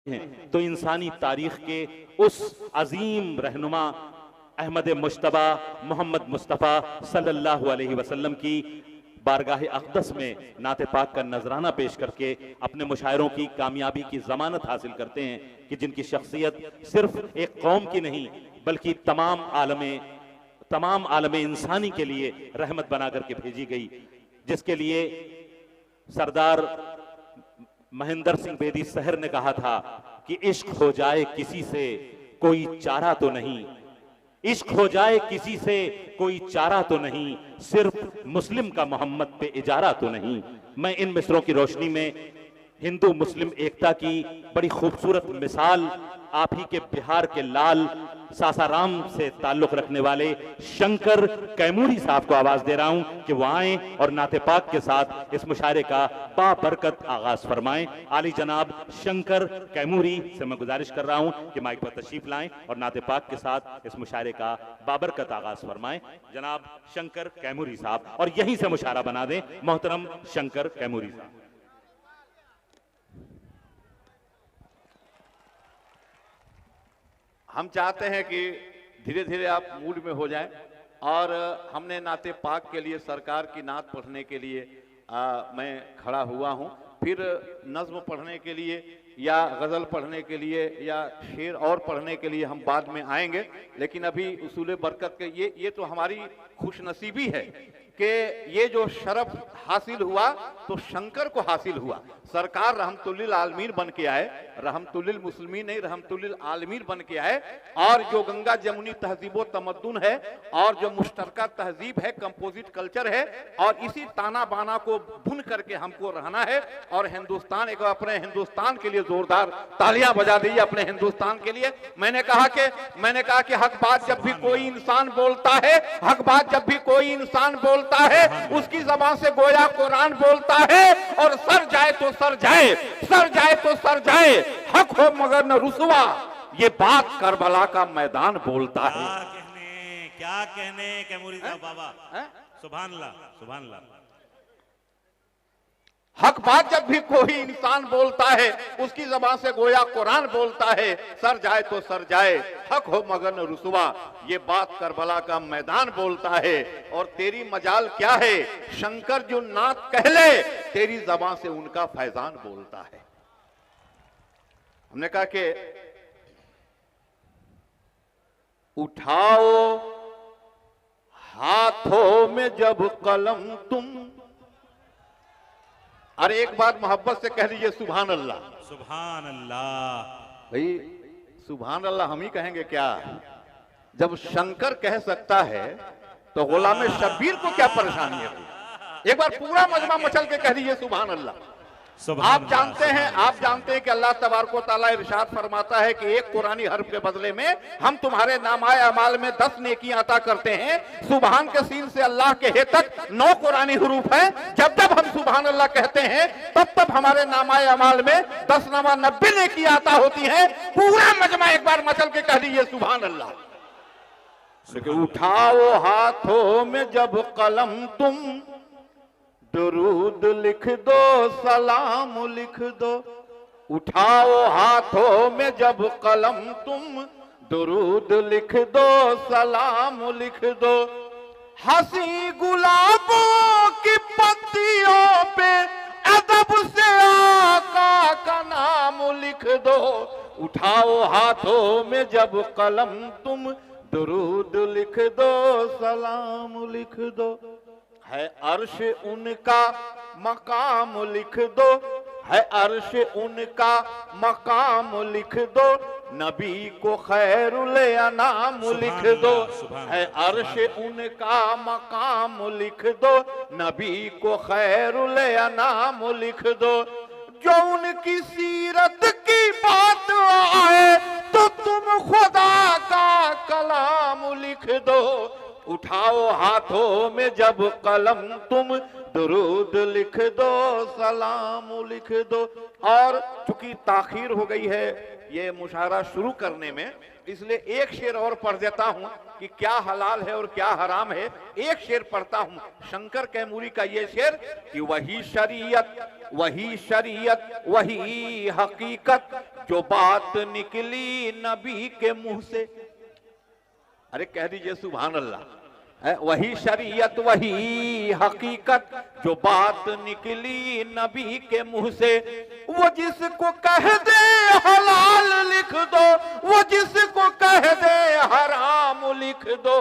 हैं तो इंसानी तारीख के उस अजीम रहनुमा अहमद मुश्तबा मोहम्मद मुस्तफ़ा सल्लल्लाहु अलैहि वसल्लम की बारगाह अक़दस में नाते पाक का नजराना पेश करके अपने मुशायरों की कामयाबी की जमानत हासिल करते हैं कि जिनकी शख्सियत सिर्फ एक कौम की नहीं बल्कि तमाम आलम इंसानी के लिए रहमत बना करके भेजी गई, जिसके लिए सरदार महेंद्र सिंह बेदी सहर ने कहा था कि इश्क हो जाए किसी से कोई चारा तो नहीं, इश्क हो जाए किसी से कोई चारा तो नहीं, सिर्फ मुस्लिम का मोहम्मद पे इजारा तो नहीं। मैं इन मिसरों की रोशनी में हिंदू मुस्लिम एकता की बड़ी खूबसूरत मिसाल आप ही के बिहार के लाल सासाराम से ताल्लुक रखने वाले शंकर कैमूरी साहब को आवाज दे रहा हूं कि वो आए और नाते पाक के साथ इस मुशायरे का बाबरकत आगाज फरमाएं। आली जनाब शंकर कैमूरी से मैं गुजारिश कर रहा हूं कि माइक पर तशरीफ लाएं और नाते पाक के साथ इस मुशायरे का बाबरकत आगाज फरमाएं। जनाब शंकर कैमूरी साहब, और यहीं से मुशायरा बना दें मोहतरम शंकर कैमूरी साहब। हम चाहते हैं कि धीरे धीरे आप मूड में हो जाएं, और हमने नाते पाक के लिए सरकार की नात पढ़ने के लिए मैं खड़ा हुआ हूं। फिर नज़्म पढ़ने के लिए या गज़ल पढ़ने के लिए या शेर और पढ़ने के लिए हम बाद में आएंगे, लेकिन अभी उसूल बरकत के ये तो हमारी खुशनसीबी है कि ये जो शरफ हासिल हुआ तो शंकर को हासिल हुआ। सरकार रहमतुल्लिल आलमीन बन के आए, रहमतुल्लिल मुस्लिमीन नहीं रहमतुल्लिल आलमीन बन के आए, और जो गंगा जमुनी तहजीब व तमद्दुन है और जो मुश्तरका तहजीब है, कंपोजिट कल्चर है, और इसी ताना बाना को बुन करके हमको रहना है। और हिंदुस्तान, एक अपने हिंदुस्तान के लिए जोरदार तालियां बजा दीजिए अपने हिंदुस्तान के लिए। मैंने कहा कि हक बात जब भी कोई इंसान बोलता है, हक बात जब भी कोई इंसान बोलता है, उसकी जबान से गोया कुरान बोलता है। और सर जाए तो सर जाए, सर जाए तो सर जाए, हक हो मगर न रुसवा, ये बात करबला का मैदान बोलता है। क्या कहने कैमूरी साहब बाबा, सुभान अल्लाह सुभान अल्लाह। हक बात जब भी कोई इंसान बोलता है, उसकी जबान से गोया कुरान बोलता है। सर जाए तो सर जाए, हक हो मगर न रुसवा, ये बात करबला का मैदान बोलता है। और तेरी मजाल क्या है, शंकर जो नात कहले, तेरी जबान से उनका फैजान बोलता है। हमने कहा कि उठाओ हाथों में जब कलम तुम, अरे एक बात मोहब्बत से कह लीजिए सुभान अल्लाह। सुभान अल्लाह। भाई सुभान अल्लाह हम ही कहेंगे क्या? जब शंकर कह सकता है तो गुलाम शब्बीर को क्या परेशानी है? एक बार पूरा मजमा मचल के कह दीजिए सुभान अल्लाह। आप जानते हैं कि अल्लाह तबारक व तआला इरशाद फरमाता है कि एक कुरानी हर्फ के बदले में हम तुम्हारे नामाए अमाल में 10 नेकियां अता करते हैं। सुभान के सीन से अल्लाह के हे तक 9 कुरानी हुरूफ हैं। जब जब हम सुभान अल्लाह कहते हैं तब तब हमारे नामाए अमाल में 10 नमा 90 नेकियां अता होती हैं। पूरा मजमा एक बार मचल के कह दीजिए सुभान अल्लाह। उठाओ हाथों में जब कलम तुम, दुरूद लिख दो सलाम लिख दो। उठाओ हाथों में जब कलम तुम, दुरूद लिख दो सलाम लिख दो। हंसी गुलाबों की पत्तियों पे अदब से आका का नाम लिख दो। उठाओ हाथों में जब कलम तुम, दुरूद लिख दो सलाम लिख दो। है अर्श उनका मकाम लिख दो, है अर्श उनका मकाम लिख दो। नबी को खैरुल अनाम लिख दो। है अर्श उनका मकाम लिख दो, नबी को खैरुल अनाम लिख दो। जो उनकी सीरत की बात आए तो तुम खुदा का कलाम लिख दो। उठाओ हाथों में जब कलम तुम, दुरूद लिख दो, सलाम लिख दो। और चूंकि ताखीर हो गई है ये मुशायरा शुरू करने में, इसलिए एक शेर और पढ़ देता हूं कि क्या हलाल है और क्या हराम है। एक शेर पढ़ता हूं, शंकर कैमूरी का ये शेर कि वही शरीयत वही हकीकत, जो बात निकली नबी के मुंह से। अरे कह दीजिए सुभान अल्लाह। वही शरीयत वही हकीकत, जो बात निकली नबी के मुंह से। वो जिसको कह दे हलाल लिख दो, वो जिसको कह दे हराम लिख दो।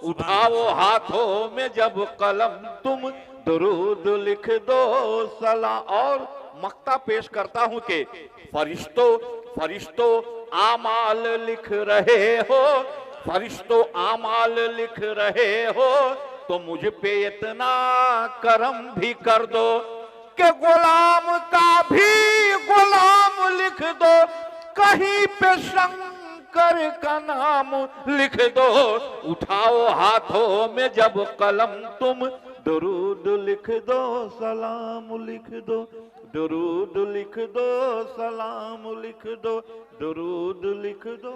उठाओ हाथों में जब कलम तुम, दुरूद लिख दो, सलाम। और मक्ता पेश करता हूं कि फरिश्तों आमाल लिख रहे हो, फरिश्तों आमाल लिख रहे हो, तो मुझ पे इतना करम भी कर दो कि गुलाम का भी गुलाम लिख दो, कहीं पे शंकर का नाम लिख दो। उठाओ हाथों में जब कलम तुम, दुरूद लिख दो, सलाम लिख दो, दुरूद लिख दो, सलाम लिख दो, दुरूद लिख दो।